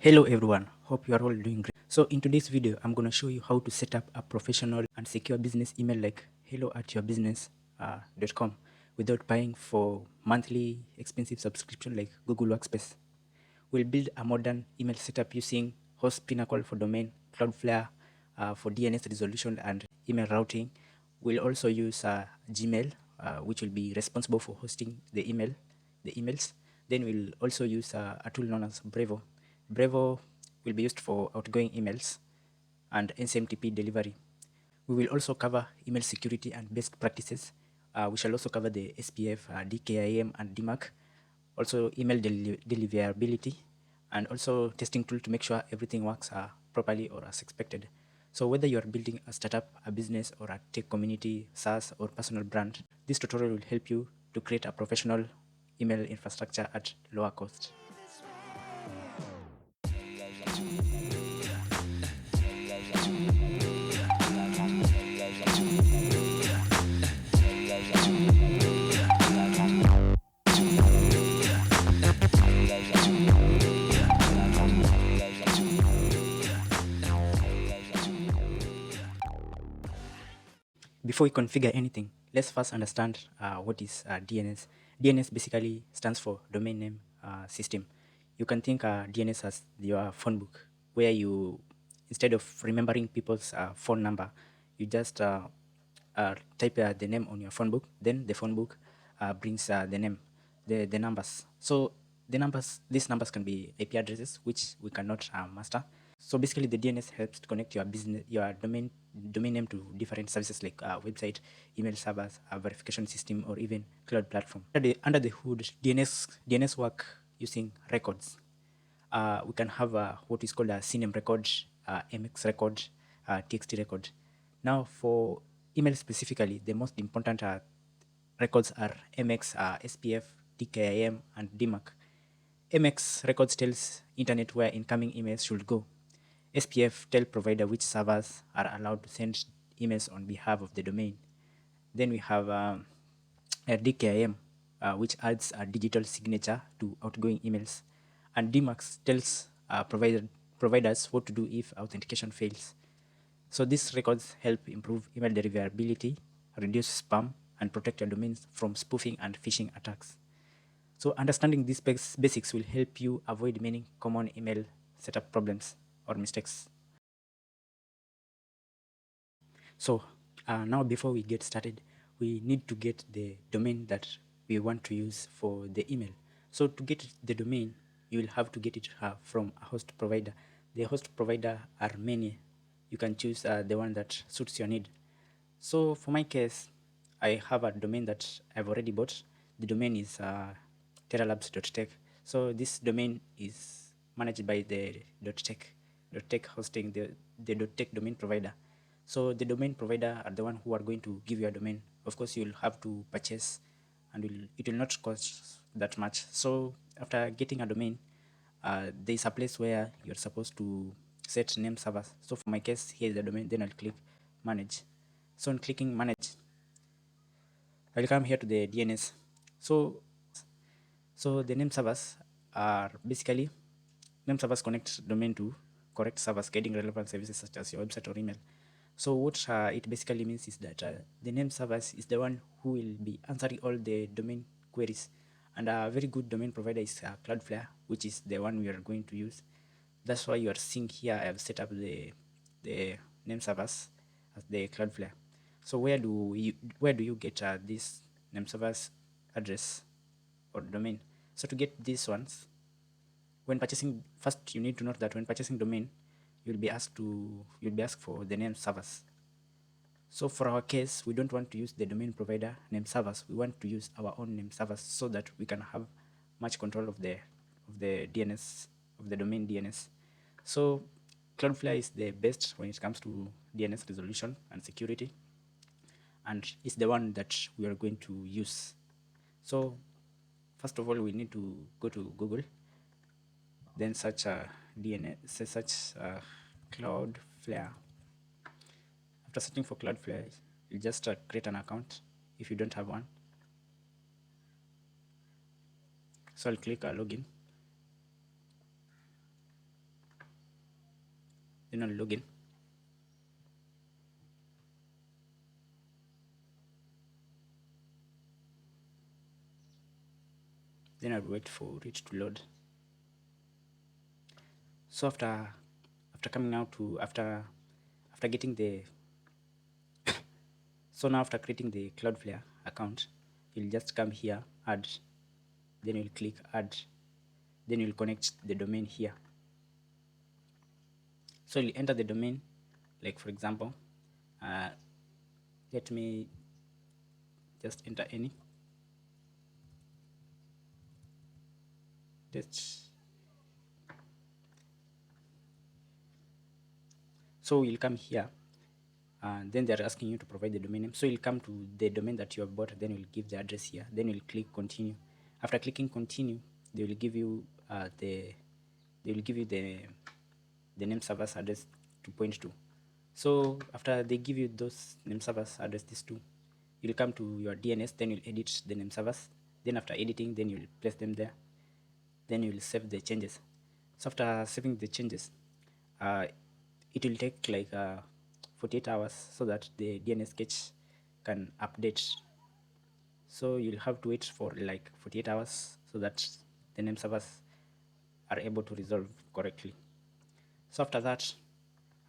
Hello everyone, hope you are all doing great. So in today's video, I'm going to show you how to set up a professional and secure business email like hello@yourbusiness.com without paying for monthly expensive subscription like Google Workspace. We'll build a modern email setup using HostPinnacle for domain, Cloudflare for DNS resolution and email routing. We'll also use Gmail, which will be responsible for hosting the emails. Then we'll also use a tool known as Brevo. Brevo will be used for outgoing emails and SMTP delivery. We will also cover email security and best practices. We shall also cover the SPF, DKIM, and DMARC, also email deliverability, and also testing tool to make sure everything works properly or as expected. So whether you are building a startup, a business, or a tech community, SaaS, or personal brand, this tutorial will help you to create a professional email infrastructure at lower cost. Before we configure anything, let's first understand what is DNS. DNS basically stands for domain name system. You can think DNS as your phone book, where you, instead of remembering people's phone number, you just type the name on your phone book. Then the phone book brings the name, the numbers. So these numbers can be IP addresses, which we cannot master. So basically, the DNS helps to connect your business, your domain name to different services like website, email servers, verification system, or even cloud platform. Under the hood, DNS work using records. We can have what is called a CNAME record, MX record, TXT record. Now, for email specifically, the most important records are MX, SPF, DKIM, and DMARC. MX records tells internet where incoming emails should go. SPF tell provider which servers are allowed to send emails on behalf of the domain. Then we have a DKIM, which adds a digital signature to outgoing emails. And DMARC tells providers what to do if authentication fails. So these records help improve email deliverability, reduce spam, and protect your domains from spoofing and phishing attacks. So understanding these basics will help you avoid many common email setup problems or mistakes. So now before we get started, we need to get the domain that we want to use for the email. So to get the domain, you will have to get it from a host provider. The host provider are many. You can choose the one that suits your need. So for my case, I have a domain that I've already bought. The domain is terralabs.tech. So this domain is managed by the .tech hosting, the .tech domain provider. So the domain provider are the one who are going to give you a domain. Of course, you'll have to purchase, and it will not cost that much. So after getting a domain, there's a place where you're supposed to set name servers. So for my case, here is the domain. Then I'll click manage. So on clicking manage, I'll come here to the DNS. So the name servers are basically name servers connect domain to correct servers guiding relevant services such as your website or email. So what it basically means is that the name servers is the one who will be answering all the domain queries. And a very good domain provider is Cloudflare, which is the one we are going to use. That's why you are seeing here I have set up the name servers as the Cloudflare. So where do you get this name servers address or domain? So to get these ones, when purchasing, first you need to note that when purchasing domain, you'll be asked for the name servers. So for our case, we don't want to use the domain provider name servers. We want to use our own name servers so that we can have much control of the DNS, of the domain DNS. So Cloudflare is the best when it comes to DNS resolution and security, and it's the one that we are going to use. So first of all, we need to go to Google, then search Cloudflare. After searching for Cloudflare, you just create an account if you don't have one. So I'll click login. Then I'll log in. Then I'll wait for it to load. So after coming out to after getting the so now after creating the Cloudflare account, you'll just come here, add, then you'll click add, then you'll connect the domain here. So you'll enter the domain, like for example, let me just enter any test. So you'll come here, and then they're asking you to provide the domain name. So you'll come to the domain that you have bought, then you'll give the address here, then you'll click continue. After clicking continue, they will give you the name server's address to point to. So after they give you those name servers address, these two, you'll come to your DNS, then you'll edit the name servers. Then after editing, then you'll place them there. Then you'll save the changes. So after saving the changes, it will take like 48 hours so that the DNS cache can update. So you'll have to wait for like 48 hours so that the name servers are able to resolve correctly. So after that,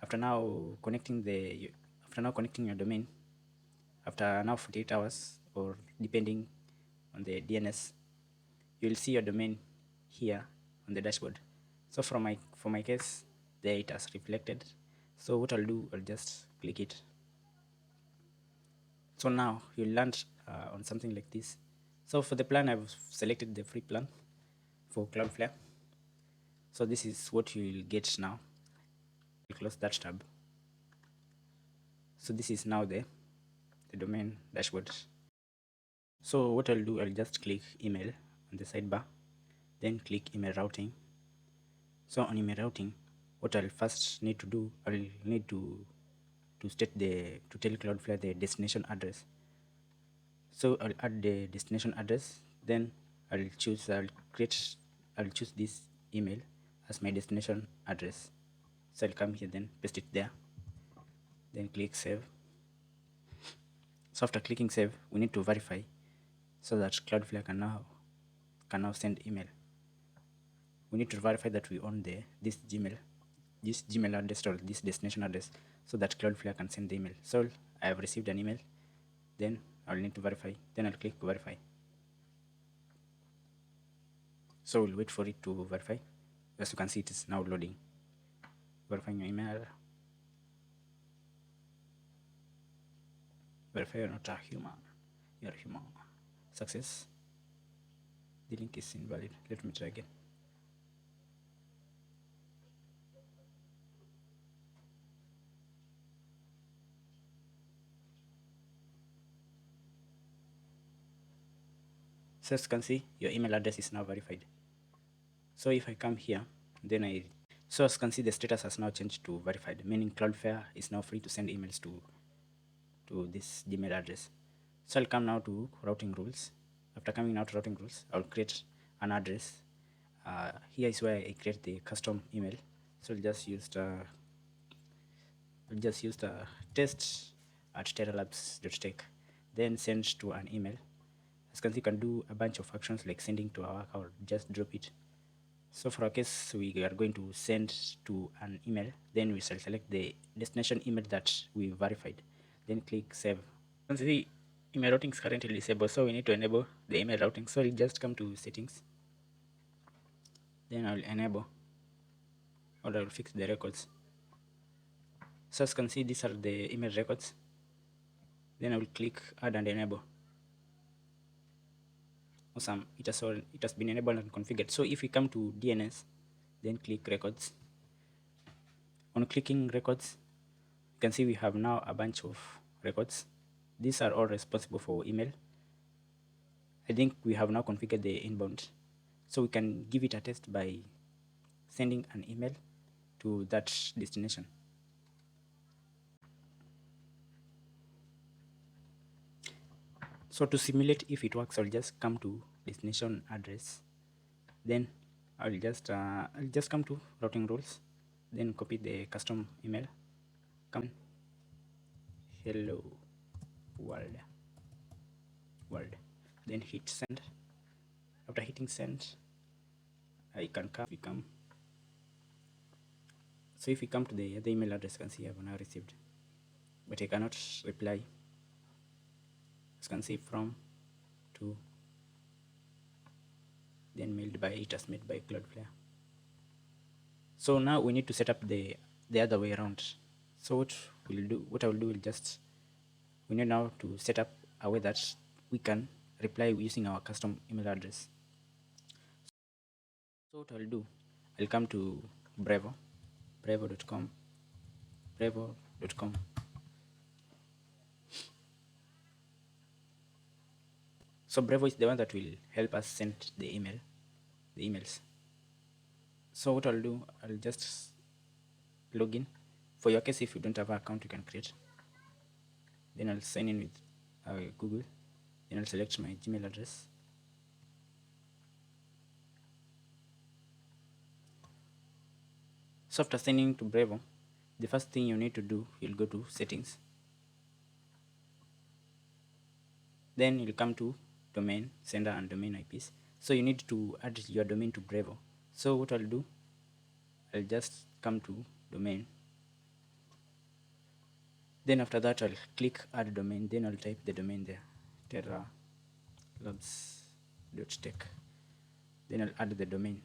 after now connecting your domain, after now 48 hours or depending on the DNS, you'll see your domain here on the dashboard. So for my case, there it has reflected. So what I'll do, I'll just click it. So now you'll land on something like this. So for the plan, I've selected the free plan for Cloudflare. So this is what you'll get now. I'll close that tab. So this is now the domain dashboard. So what I'll do, I'll just click email on the sidebar, then click email routing. So on email routing, what I'll first need to do, I'll need to tell Cloudflare the destination address. So I'll add the destination address, then I'll choose this email as my destination address. So I'll come here, then paste it there, then click save. So after clicking save, we need to verify so that Cloudflare can now send email. We need to verify that we own this Gmail address or this destination address so that Cloudflare can send the email. So I have received an email, then I'll need to verify, then I'll click verify. So we'll wait for it to verify. As you can see, it is now loading. Verifying your email. Verify you're not a human. You're a human. Success. The link is invalid. Let me try again. So as you can see, your email address is now verified. So if I come here, then so as you can see, the status has now changed to verified, meaning Cloudflare is now free to send emails to this Gmail address. So I'll come now to routing rules. After coming now to routing rules, I'll create an address. Here is where I create the custom email. So I'll just use the test@terralabs.tech, then send to an email. As you can see, you can do a bunch of actions like sending to our work or just drop it. So for our case, we are going to send to an email, then we shall select the destination email that we verified, then click save. You can see email routing is currently disabled, so we need to enable the email routing. So we just come to settings, then I'll enable, or I'll fix the records. So as you can see, these are the email records. Then I will click add and enable. Awesome, it has been enabled and configured. So if we come to DNS, then click records. On clicking records, you can see we have now a bunch of records. These are all responsible for email. I think we have now configured the inbound, so we can give it a test by sending an email to that destination. So to simulate if it works, I'll just come to destination address, then I'll just come to routing rules, then copy the custom email, come hello world, then hit send. After hitting send, I can come, so if we come to the other email address, you can see I have now received, but I cannot reply. As you can see, from to, then mailed by, it has made by Cloudflare. So now we need to set up the other way around. So what I will do will just, we need now to set up a way that we can reply using our custom email address. So what I'll do, I'll come to Brevo, brevo.com. So Brevo is the one that will help us send the emails. So what I'll do, I'll just log in. For your case, if you don't have an account, you can create. Then I'll sign in with Google. Then I'll select my Gmail address. So after signing to Brevo, the first thing you need to do, you'll go to settings. Then you'll come to domain, sender, and domain IPs. So you need to add your domain to Brevo. So what I'll do, I'll just come to domain. Then after that, I'll click add domain. Then I'll type the domain there, terralabs.tech. Then I'll add the domain.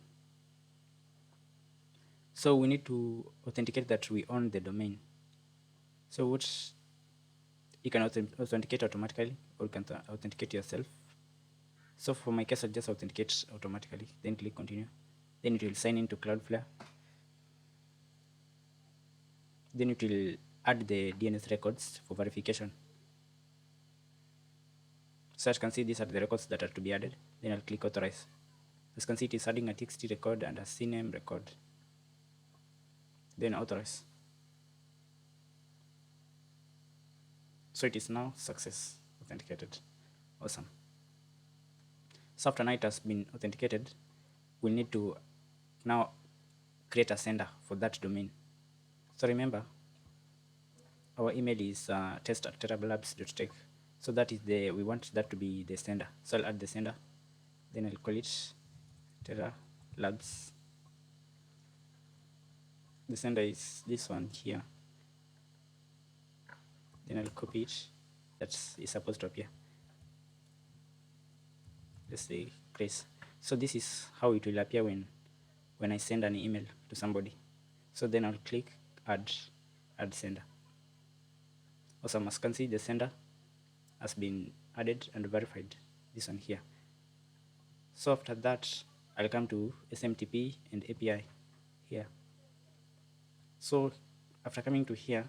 So we need to authenticate that we own the domain. So what, you can authenticate automatically, or you can authenticate yourself. So for my case, I'll just authenticate automatically. Then click continue. Then it will sign into Cloudflare. Then it will add the DNS records for verification. So as you can see, these are the records that are to be added. Then I'll click authorize. As you can see, it is adding a TXT record and a CNAME record. Then authorize. So it is now success authenticated. Awesome. So after it has been authenticated, we'll need to now create a sender for that domain. So remember, our email is test@terralabs.tech. So that is we want that to be the sender. So I'll add the sender. Then I'll call it Terra Labs. The sender is this one here. Then I'll copy it. That is supposed to appear. Let's say Grace. So this is how it will appear when I send an email to somebody. So then I'll click add sender. Awesome. As you can see, the sender has been added and verified. This one here. So after that, I'll come to SMTP and API here. So after coming to here,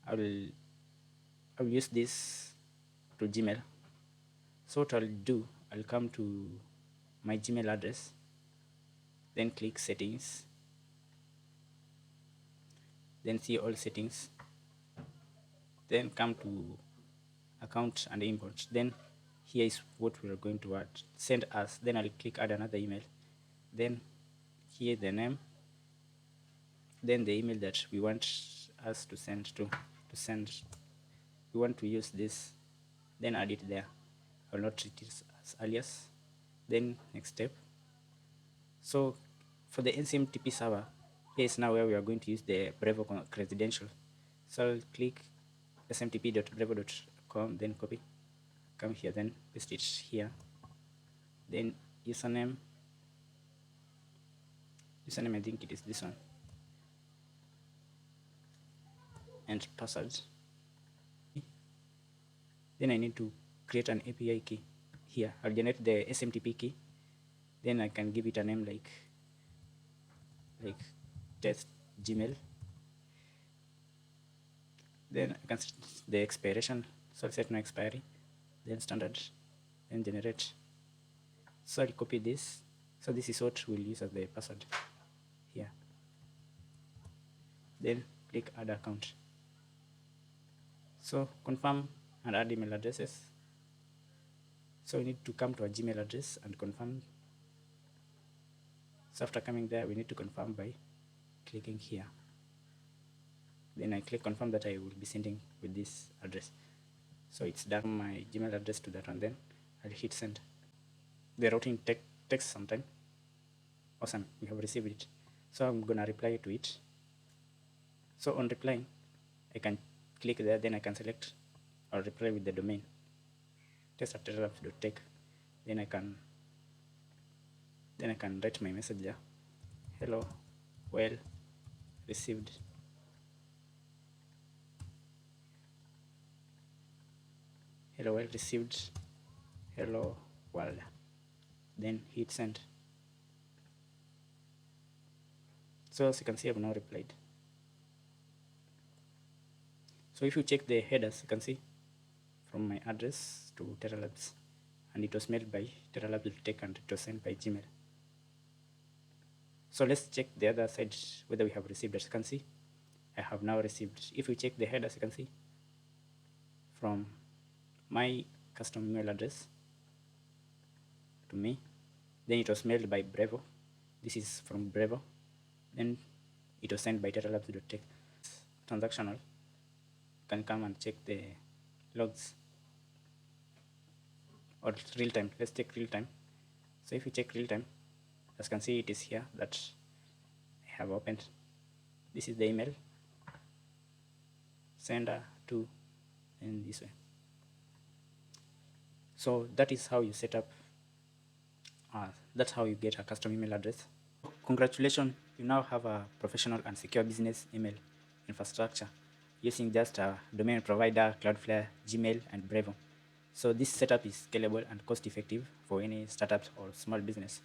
I'll use this to Gmail. So what I'll do, I'll come to my Gmail address, then click settings, then see all settings, then come to account and import. Then here is what we are going to add, send us. Then I'll click add another email. Then here the name, then the email that we want us to send to we want to use this, then add it there. I will not treat it as alias. Then next step. So for the SMTP server, here is now where we are going to use the Brevo credential. So I'll click smtp.brevo.com, then copy, come here, then paste it here. Then username, I think it is this one, and password. Then I need to create an API key here. I'll generate the SMTP key. Then I can give it a name like test Gmail. Then I can set the expiration. So I'll set no expiry. Then standard. Then generate. So I'll copy this. So this is what we'll use as the password here. Then click add account. So confirm and add email addresses. So we need to come to our Gmail address and confirm. So after coming there, we need to confirm by clicking here. Then I click confirm that I will be sending with this address. So it's done my Gmail address to that one. Then I'll hit send. The routing takes some time. Awesome, we have received it. So I'm gonna reply to it. So on replying, I can click there, then I can select or reply with the domain test@terralabs.tech. Then I can write my message there. Hello, well received. Hello, well received. Hello world. Then hit send. So as you can see, I've now replied. So if you check the headers, you can see from my address to Terralabs, and it was mailed by Terralabs.tech and it was sent by Gmail. So let's check the other side whether we have received. As you can see, I have now received. If you check the headers, you can see from my custom email address to me, then it was mailed by Brevo. This is from Brevo. Then it was sent by Terralabs.tech. Transactional. You can come and check the logs or real time. Let's check real time. So if you check real time, as you can see, it is here that I have opened. This is the email sender to, and this way. So that is how you set up. That's how you get a custom email address. Congratulations, you now have a professional and secure business email infrastructure using just a domain provider, Cloudflare, Gmail, and Brevo. So this setup is scalable and cost effective for any startups or small business.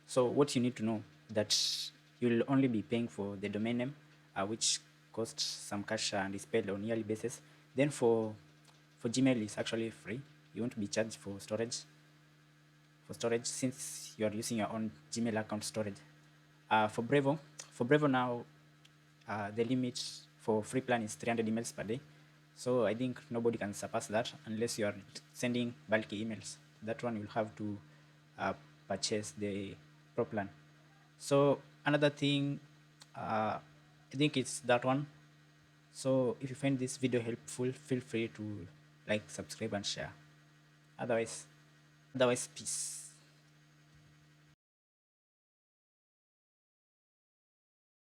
So what you need to know that you'll only be paying for the domain name, which costs some cash and is paid on yearly basis. Then for Gmail, it's actually free. You won't be charged for storage. Since you are using your own Gmail account storage. For Brevo now, the limit for free plan is 300 emails per day. So I think nobody can surpass that unless you are sending bulky emails. That one you'll have to purchase the pro plan. So another thing, I think it's that one. So if you find this video helpful, feel free to like, subscribe, and share. Otherwise, peace.